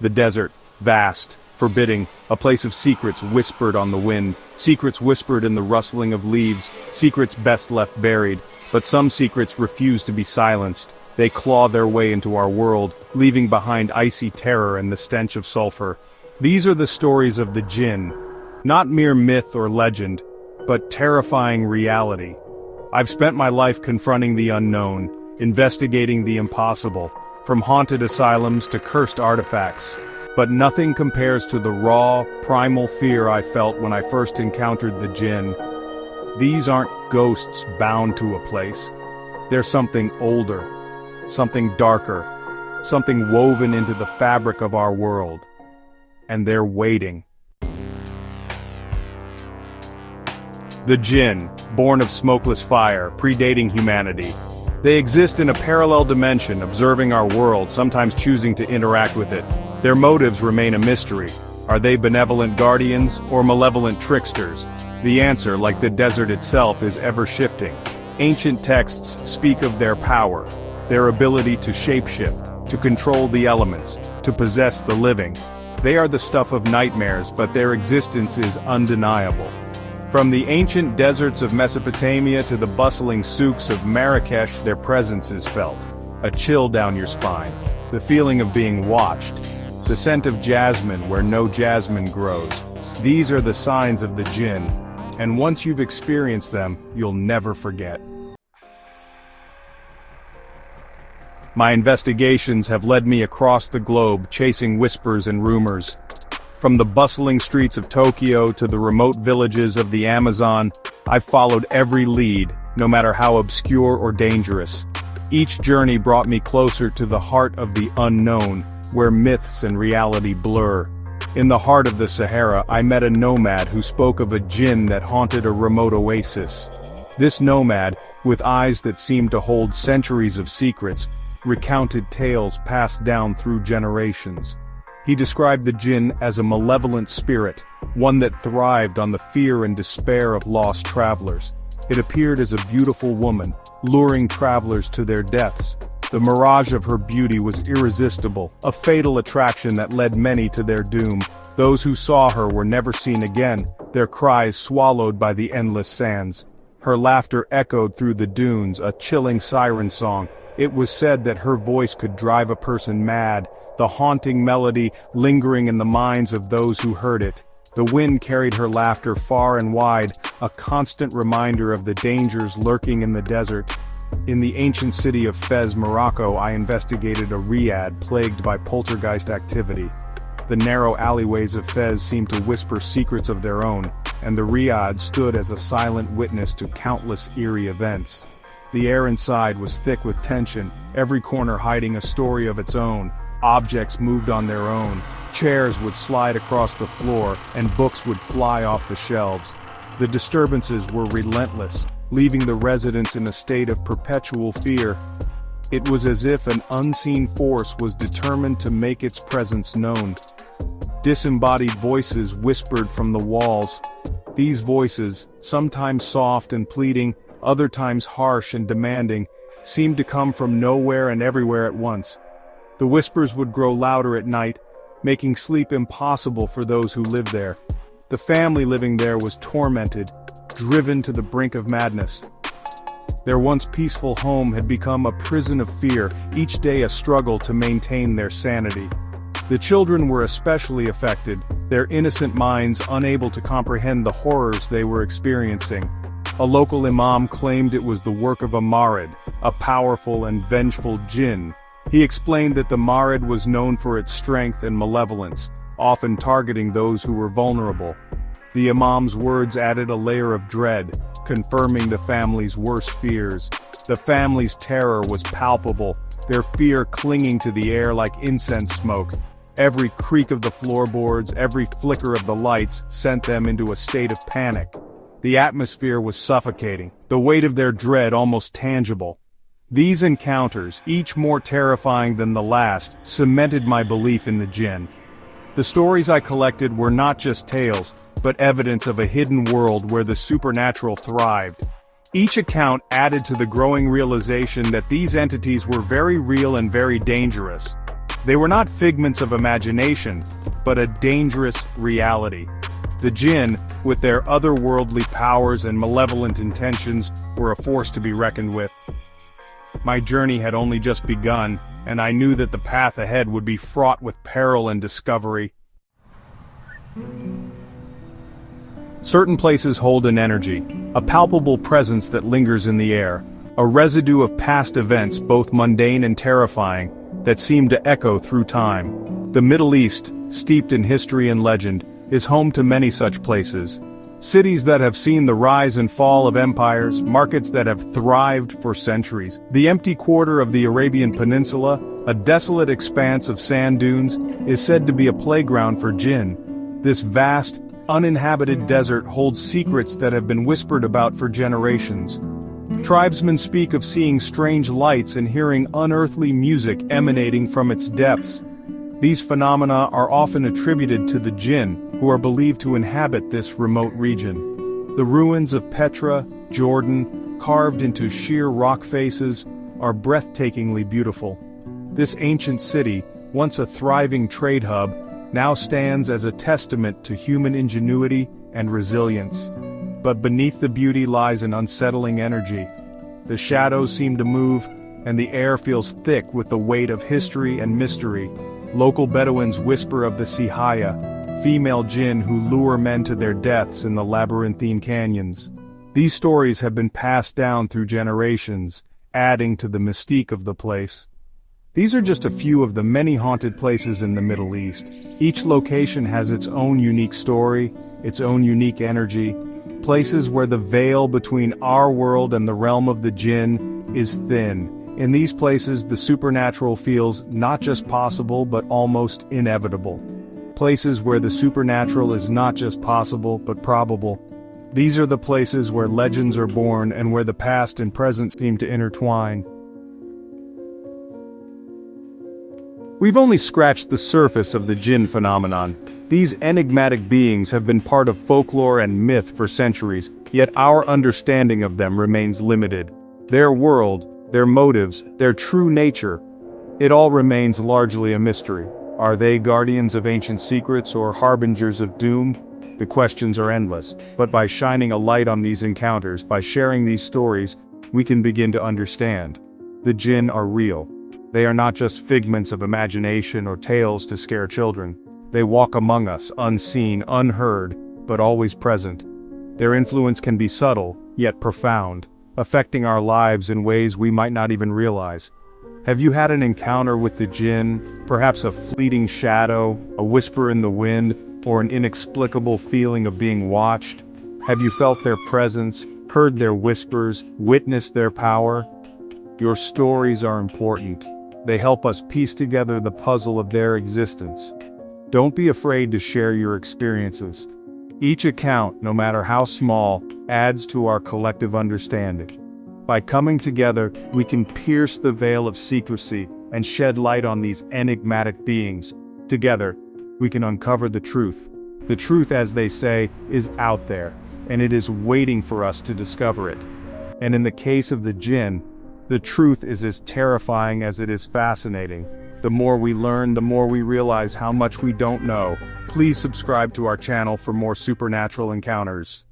The desert, vast, forbidding, a place of secrets whispered on the wind, secrets whispered in the rustling of leaves, secrets best left buried, but some secrets refuse to be silenced. They claw their way into our world, leaving behind icy terror and the stench of sulfur. These are the stories of the Djinn, not mere myth or legend, but terrifying reality. I've spent my life confronting the unknown, investigating the impossible, from haunted asylums to cursed artifacts. But nothing compares to the raw, primal fear I felt when I first encountered the Djinn. These aren't ghosts bound to a place. They're something older, something darker, something woven into the fabric of our world. And they're waiting. The Djinn, born of smokeless fire, predating humanity. They exist in a parallel dimension, observing our world, sometimes choosing to interact with it. Their motives remain a mystery. Are they benevolent guardians or malevolent tricksters? The answer, like the desert itself, is ever-shifting. Ancient texts speak of their power, their ability to shapeshift, to control the elements, to possess the living. They are the stuff of nightmares, but their existence is undeniable. From the ancient deserts of Mesopotamia to the bustling souks of Marrakesh, their presence is felt. A chill down your spine, the feeling of being watched, the scent of jasmine where no jasmine grows. These are the signs of the Djinn, and once you've experienced them, you'll never forget. My investigations have led me across the globe, chasing whispers and rumors. From the bustling streets of Tokyo to the remote villages of the Amazon, I've followed every lead, no matter how obscure or dangerous. Each journey brought me closer to the heart of the unknown, where myths and reality blur. In the heart of the Sahara, I met a nomad who spoke of a Djinn that haunted a remote oasis. This nomad, with eyes that seemed to hold centuries of secrets, recounted tales passed down through generations. He described the Djinn as a malevolent spirit, one that thrived on the fear and despair of lost travelers. It appeared as a beautiful woman, luring travelers to their deaths. The mirage of her beauty was irresistible, a fatal attraction that led many to their doom. Those who saw her were never seen again, their cries swallowed by the endless sands. Her laughter echoed through the dunes, a chilling siren song. It was said that her voice could drive a person mad, the haunting melody lingering in the minds of those who heard it. The wind carried her laughter far and wide, a constant reminder of the dangers lurking in the desert. In the ancient city of Fez, Morocco, I investigated a riad plagued by poltergeist activity. The narrow alleyways of Fez seemed to whisper secrets of their own, and the riad stood as a silent witness to countless eerie events. The air inside was thick with tension, every corner hiding a story of its own. Objects moved on their own, chairs would slide across the floor, and books would fly off the shelves. The disturbances were relentless, leaving the residents in a state of perpetual fear. It was as if an unseen force was determined to make its presence known. Disembodied voices whispered from the walls. These voices, sometimes soft and pleading, other times harsh and demanding, seemed to come from nowhere and everywhere at once. The whispers would grow louder at night, making sleep impossible for those who lived there. The family living there was tormented, driven to the brink of madness. Their once peaceful home had become a prison of fear, each day a struggle to maintain their sanity. The children were especially affected, their innocent minds unable to comprehend the horrors they were experiencing. A local imam claimed it was the work of a Marid, a powerful and vengeful Djinn. He explained that the Marid was known for its strength and malevolence, often targeting those who were vulnerable. The imam's words added a layer of dread, confirming the family's worst fears. The family's terror was palpable, their fear clinging to the air like incense smoke. Every creak of the floorboards, every flicker of the lights sent them into a state of panic. The atmosphere was suffocating, the weight of their dread almost tangible. These encounters, each more terrifying than the last, cemented my belief in the Djinn. The stories I collected were not just tales, but evidence of a hidden world where the supernatural thrived. Each account added to the growing realization that these entities were very real and very dangerous. They were not figments of imagination, but a dangerous reality. The Djinn, with their otherworldly powers and malevolent intentions, were a force to be reckoned with. My journey had only just begun, and I knew that the path ahead would be fraught with peril and discovery. Certain places hold an energy, a palpable presence that lingers in the air, a residue of past events both mundane and terrifying, that seem to echo through time. The Middle East, steeped in history and legend, is home to many such places. Cities that have seen the rise and fall of empires, markets that have thrived for centuries. The empty quarter of the Arabian Peninsula, a desolate expanse of sand dunes, is said to be a playground for Djinn. This vast, uninhabited desert holds secrets that have been whispered about for generations. Tribesmen speak of seeing strange lights and hearing unearthly music emanating from its depths. These phenomena are often attributed to the Djinn, who are believed to inhabit this remote region. The ruins of Petra, Jordan, carved into sheer rock faces, are breathtakingly beautiful. This ancient city, once a thriving trade hub, now stands as a testament to human ingenuity and resilience. But beneath the beauty lies an unsettling energy. The shadows seem to move, and the air feels thick with the weight of history and mystery. Local Bedouins whisper of the Sihaya, female Djinn who lure men to their deaths in the labyrinthine canyons. These stories have been passed down through generations, adding to the mystique of the place. These are just a few of the many haunted places in the Middle East. Each location has its own unique story, its own unique energy. Places where the veil between our world and the realm of the Djinn is thin. In these places, the supernatural feels not just possible but almost inevitable. Places where the supernatural is not just possible but probable. These are the places where legends are born and where the past and present seem to intertwine. We've only scratched the surface of the Djinn phenomenon. These enigmatic beings have been part of folklore and myth for centuries, yet our understanding of them remains limited. Their world, their motives, their true nature, it all remains largely a mystery. Are they guardians of ancient secrets or harbingers of doom? The questions are endless, but by shining a light on these encounters, by sharing these stories, we can begin to understand. The Djinn are real. They are not just figments of imagination or tales to scare children. They walk among us, unseen, unheard, but always present. Their influence can be subtle, yet profound, affecting our lives in ways we might not even realize. Have you had an encounter with the Djinn, perhaps a fleeting shadow, a whisper in the wind, or an inexplicable feeling of being watched? Have you felt their presence, heard their whispers, witnessed their power? Your stories are important. They help us piece together the puzzle of their existence. Don't be afraid to share your experiences. Each account, no matter how small, adds to our collective understanding. By coming together, we can pierce the veil of secrecy and shed light on these enigmatic beings. Together, we can uncover the truth. The truth, as they say, is out there, and it is waiting for us to discover it. And in the case of the Djinn, the truth is as terrifying as it is fascinating. The more we learn, the more we realize how much we don't know. Please subscribe to our channel for more supernatural encounters.